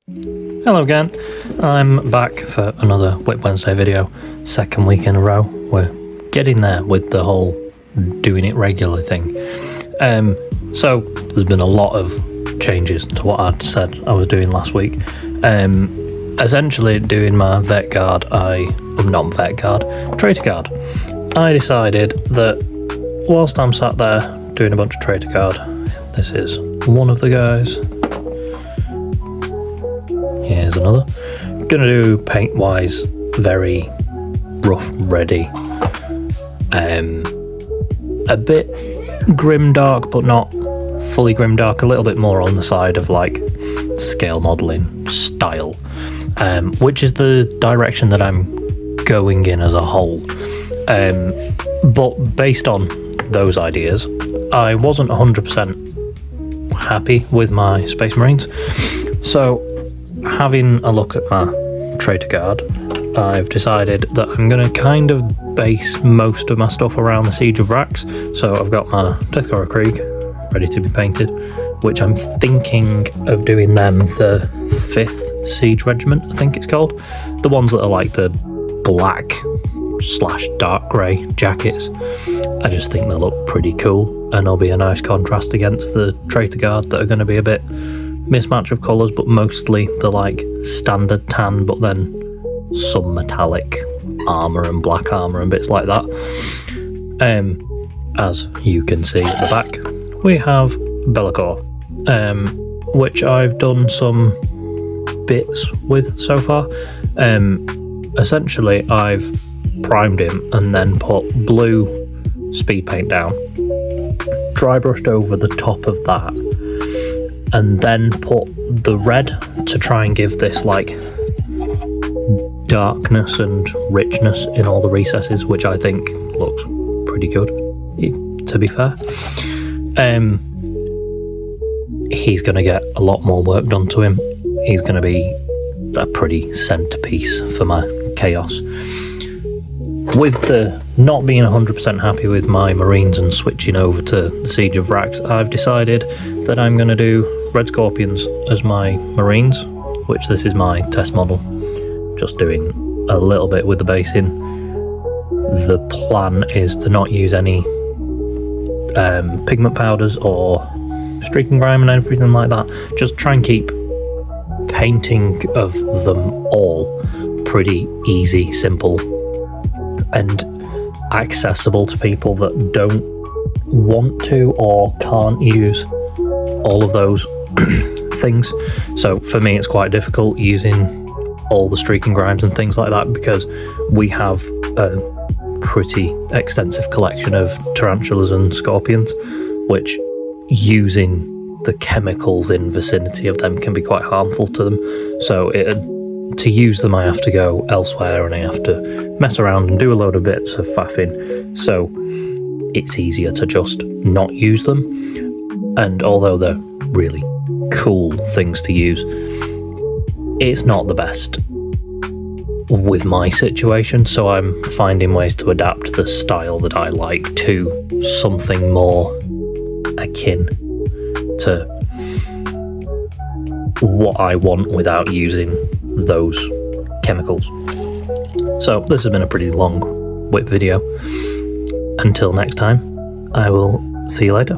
Hello again, I'm back for another WIP Wednesday video, second week in a row. We're getting there with the whole doing it regularly thing. So there's been a lot of changes to what I'd said I was doing last week. Essentially doing my vet guard, traitor guard. I decided that whilst I'm sat there doing a bunch of traitor guard, this is one of the guys. Here's another. Gonna do paint wise, very rough, ready. A bit grim dark, but not fully grim dark. A little bit more on the side of like scale modelling style, which is the direction that I'm going in as a whole. But based on those ideas, I wasn't 100% happy with my Space Marines. So having a look at my traitor guard, I've decided that I'm going to kind of base most of my stuff around the Siege of Rax. So I've got my Deathcore Krieg ready to be painted, which I'm thinking of doing them the 5th Siege Regiment, I think it's called. The ones that are like the black / dark grey jackets. I just think they look pretty cool and they'll be a nice contrast against the traitor guard that are going to be a bit mismatch of colours, but mostly the like standard tan, but then some metallic armour and black armour and bits like that. As you can see at the back, we have Be'lakor, which I've done some bits with so far. Essentially I've primed him and then put blue speed paint down, dry brushed over the top of that, and then put the red to try and give this like darkness and richness in all the recesses, which I think looks pretty good, to be fair. He's going to get a lot more work done to him. He's going to be a pretty centerpiece for my chaos. With the not being 100% happy with my Marines and switching over to the Siege of Rax, I've decided that I'm going to do Red Scorpions as my Marines, which this is my test model. Just doing a little bit with the basing. The plan is to not use any pigment powders or streaking grime and everything like that. Just try and keep painting of them all pretty easy, simple, and accessible to people that don't want to or can't use all of those things. So for me it's quite difficult using all the streaking grimes and things like that, because we have a pretty extensive collection of tarantulas and scorpions, which using the chemicals in vicinity of them can be quite harmful to them. So to use them I have to go elsewhere and I have to mess around and do a load of bits of faffing, so it's easier to just not use them. And although they're really cool things to use, it's not the best with my situation, so I'm finding ways to adapt the style that I like to something more akin to what I want without using those chemicals. So this has been a pretty long WIP video. Until next time, I will see you later.